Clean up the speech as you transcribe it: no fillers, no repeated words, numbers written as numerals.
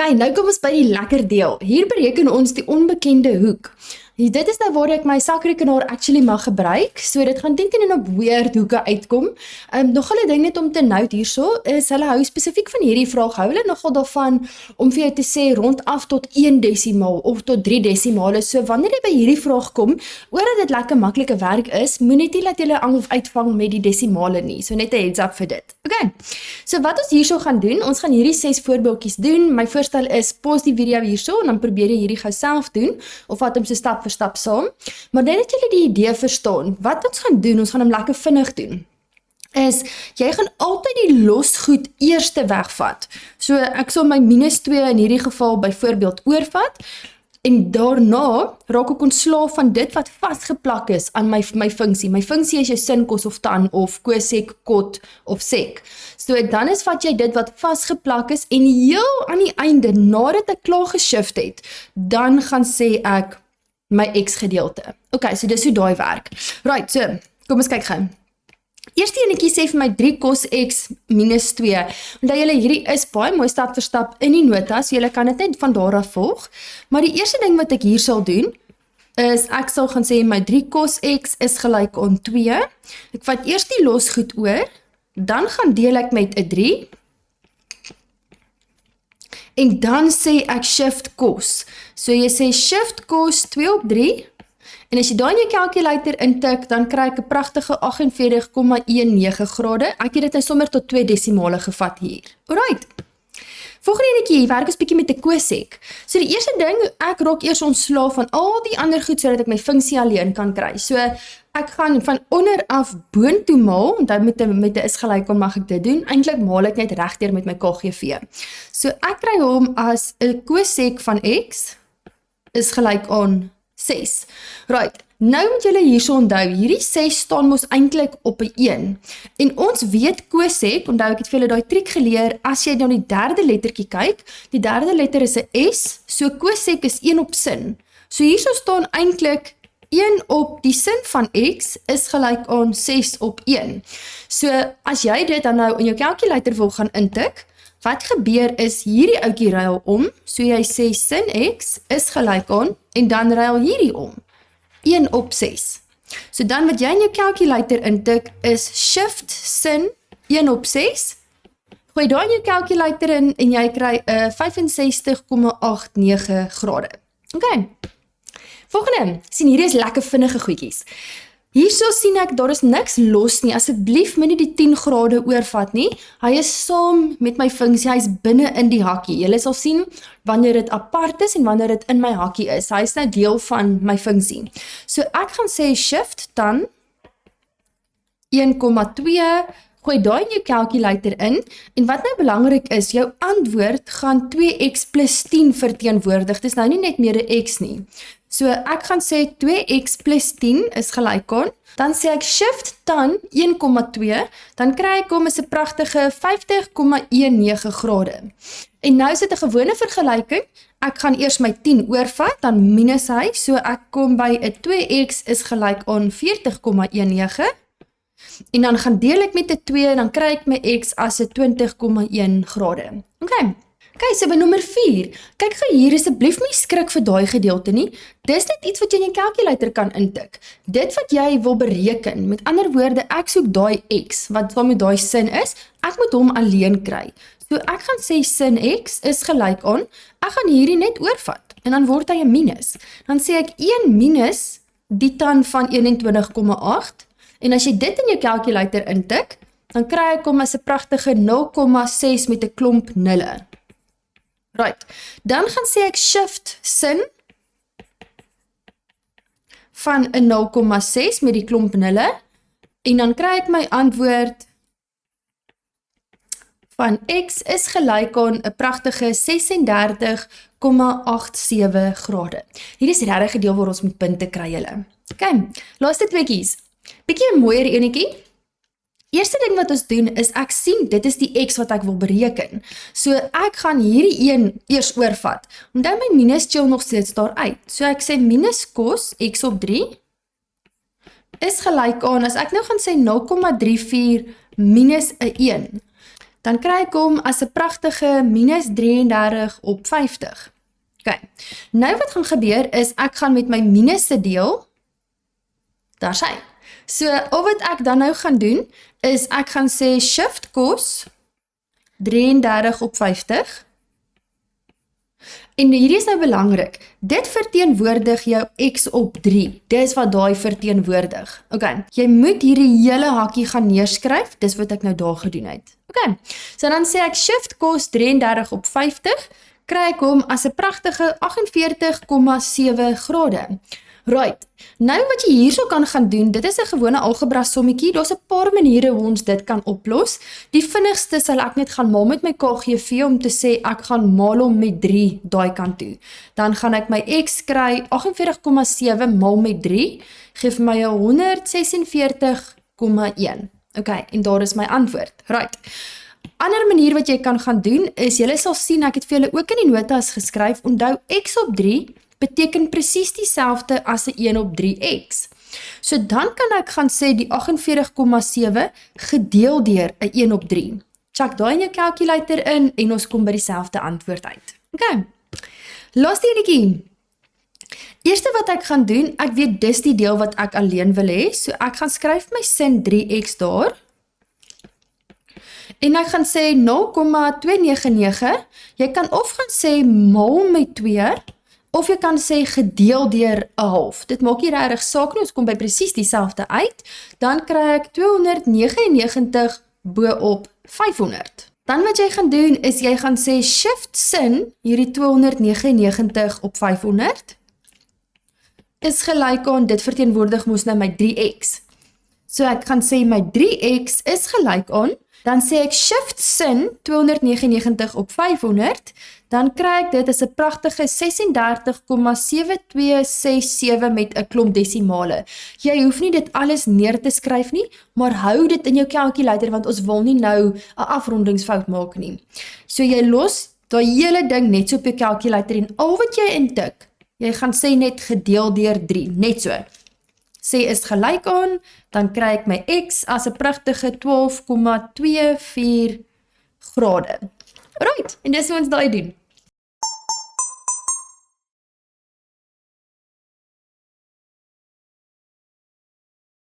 Okay, nou kom ons by die lekker deel. Hier bereken ons die onbekende hoek. Dit is nou waar ek my sakrekenaar actually mag gebruik, so dit gaan teen en op weird hoeke uitkom. Nogal 'n ding net om te note hierso, is hulle hou spesifiek van hierdie vraag, hou hulle nogal daarvan om vir jou te sê rondaf tot 1 desimaal of tot 3 desimale. So wanneer jy by hierdie vraag kom, omdat dit lekker maklike werk is, moenie net laat julle uitvang met die desimale nie. So net 'n heads up vir dit. Okay. So wat ons hierso gaan doen, ons gaan hierdie 6 voorbeeldjies doen. My voorstel is pause die video hierso en dan probeer jy hierdie gou self doen of vat hom so stap vir stap saam. Maar net dat julle die idee verstaan, wat ons gaan doen, ons gaan hom lekker vinnig doen, is, jy gaan altyd die losgoed eerste wegvat. So ek sal my -2 in hierdie geval byvoorbeeld oorvat, en daarna raak ek ontslaaf van dit wat vasgeplak is aan my funksie. My funksie is jou sin, kos of tan, of kosek, kot of sek. So dan vat jy dit wat vasgeplak is, en heel aan die einde, nadat ek klaar geshift het, dan gaan sê ek my x gedeelte. Okay, so dis hoe daai werk. Right, so, kom ons kyk gou. Eerste enetjie sê vir my 3 cos x minus 2. Omdat julle hierdie is baie mooi stap vir stap in die notas, so julle kan dit net van daar af volg. Maar die eerste ding wat ek hier sal doen, is ek sal gaan sê my 3 cos x is gelyk aan 2. Ek vat eers die losgoed oor, dan gaan deel ek met 'n 3. En dan sê ek shift cos. So jy sê shift cos 2 op 3. En as jy daai in jou calculator intik, dan kry ek 'n pragtige 48,19 grade. Ek het dit nou sommer tot 2 desimale gevat hier. Alright. Volgende enetjie, werk ons bietjie met 'n kosek. So die eerste ding, ek raak eers ontslaaf van al die ander goed sodat ek my funksie alleen kan kry. So ek gaan van onder af boontoe maal, en dan met 'n is gelyk aan mag ek dit doen. Eintlik maal ek net regdeur met my KGV. So ek kry hom as 'n kosek van x is gelyk aan 6. Right, nou moet julle hierso onthou, hierdie 6 staan mos eintlik op 'n 1. En ons weet kosek, onthou ek het vir julle daai triek geleer, as jy na die derde lettertjie kyk, die derde letter is 'n S, so kosek is 1 op sin. So hierso staan eintlik 1 op die sin van x is gelyk aan 6 op 1. So as jy dit dan nou in jou calculator wil gaan intik, wat gebeur is hierdie ouetjie ruil om, so jy sê sin x is gelyk aan, en dan ruil hierdie om, 1 op 6. So dan wat jy in jou calculator intik is shift sin 1 op 6, gooi daar in jou calculator in en jy kry 65,89 grade. Okay. Volgende, sien hierdie is lekker vinnige goedjies. Hierso sien ek, daar is niks los nie, asseblief moenie die 10 grade oorvat nie, hy is saam met my funksie, hy is binne in die hakkie, julle sal sien, wanneer dit apart is en wanneer dit in my hakkie is, hy is nou deel van my funksie. So ek gaan sê shift dan 1,2, gooi daai in jou calculator in, en wat nou belangrik is, jou antwoord gaan 2x plus 10 verteenwoordig, dis nou nie net meer 'n x nie. So ek gaan sê 2x plus 10 is gelyk aan, dan sê ek shift dan 1,2, dan kry ek hom as 'n pragtige 50,19 grade. En nou is dit 'n gewone vergelyking, ek gaan eers my 10 oorvat, dan minus hy, so ek kom by 'n 2x is gelyk aan 40,19, en dan gaan deel ek met 'n 2, dan kry ek my x as 'n 20,1 grade. Okay. Okay, so by nommer 4, kyk gou hier, asseblief nie skrik vir daai gedeelte nie, dis net iets wat jy in jou calculator kan intik, dit wat jy wil bereken, met ander woorde, ek soek daai x, wat met daai sin is, ek moet hom alleen kry, so ek gaan sê sin x is gelyk aan, ek gaan hierdie net oorvat, en dan word hy 'n minus, dan sê ek 1 minus die tan van 21,8, en as jy dit in jou calculator intik, dan kry ek hom as 'n pragtige 0,6 met 'n klomp nulle. Right, dan gaan sê ek shift sin van 'n 0,6 met die klomp nulle, en dan kry ek my antwoord van x is gelyk aan 'n pragtige 36,87 grade. Hier is regtig 'n deel waar ons met punte kry julle. Okay, laaste tweeetjies. Bietjie 'n mooier enetjie. Eerste ding wat ons doen is ek sien dit is die x wat ek wil bereken. So ek gaan hierdie een eers oorvat. Onthou my minus chill nog steeds daar uit. So ek sê minus cos x op 3 is gelyk aan, as ek nou gaan sê 0,34 minus 'n 1. dan kry ek hom as 'n pragtige minus 33 op 50. OK, nou wat gaan gebeur is, ek gaan met my minusse deel, daar sy. So, al wat ek dan nou gaan doen, is ek gaan sê shift kos 33 op 50. En hierdie is nou belangrik, dit verteenwoordig jou x op 3, dis wat daai verteenwoordig. Ok, jy moet hierdie hele hakkie gaan neerskryf, dis wat ek nou daar gedoen het. Ok, so dan sê ek shift kos 33 op 50, kry ek hom as 'n pragtige 48,7 grade. Right, nou wat jy hierso kan gaan doen, dit is 'n gewone algebra sommetjie, daar's 'n paar maniere hoe ons dit kan oplos. Die vinnigste sal ek net gaan maal met my KGV om te sê ek gaan maal hom met 3 daai kant toe. Dan gaan ek my x kry 48,7 maal met 3, gee vir my 146,1. Ok, en daar is my antwoord. Right. Ander manier wat jy kan gaan doen is, jy sal sien ek het vir julle ook in die notas geskryf, onthou x op 3 beteken presies dieselfde as 'n 1 op 3x. So dan kan ek gaan sê die 48,7 gedeel deur 'n 1 op 3. Check daai in jou calculator in en ons kom by dieselfde antwoord uit. OK. Laaste enetjie. Eerste wat ek gaan doen, ek weet dis die deel wat ek alleen wil hê, so ek gaan skryf my sin 3x daar. En ek gaan sê 0,299. Jy kan of gaan sê maal met 2, of jy kan sê gedeel deur 'n half. Dit maak nie regtig saak nie, ons kom by presies dieselfde uit. Dan kry ek 299 bo op 500. Dan wat jy gaan doen is jy gaan sê shift sin hierdie 299 op 500 is gelyk aan dit verteenwoordig mos nou my 3x. So ek gaan sê my 3x is gelyk aan, dan sê ek shift sin 299 op 500, dan kry ek dit as 'n pragtige 36,7267 met 'n klomp desimale. Jy hoef nie dit alles neer te skryf nie, maar hou dit in jou calculator want ons wil nie nou 'n afrondingsfout maak nie. So jy los daai hele ding net so op jou calculator en al wat jy intik, jy gaan sê net gedeel deur 3, net so. Sê is gelyk aan, dan kry ek my x as 'n pragtige 12,24 grade. Right, en dis hoe ons daai doen.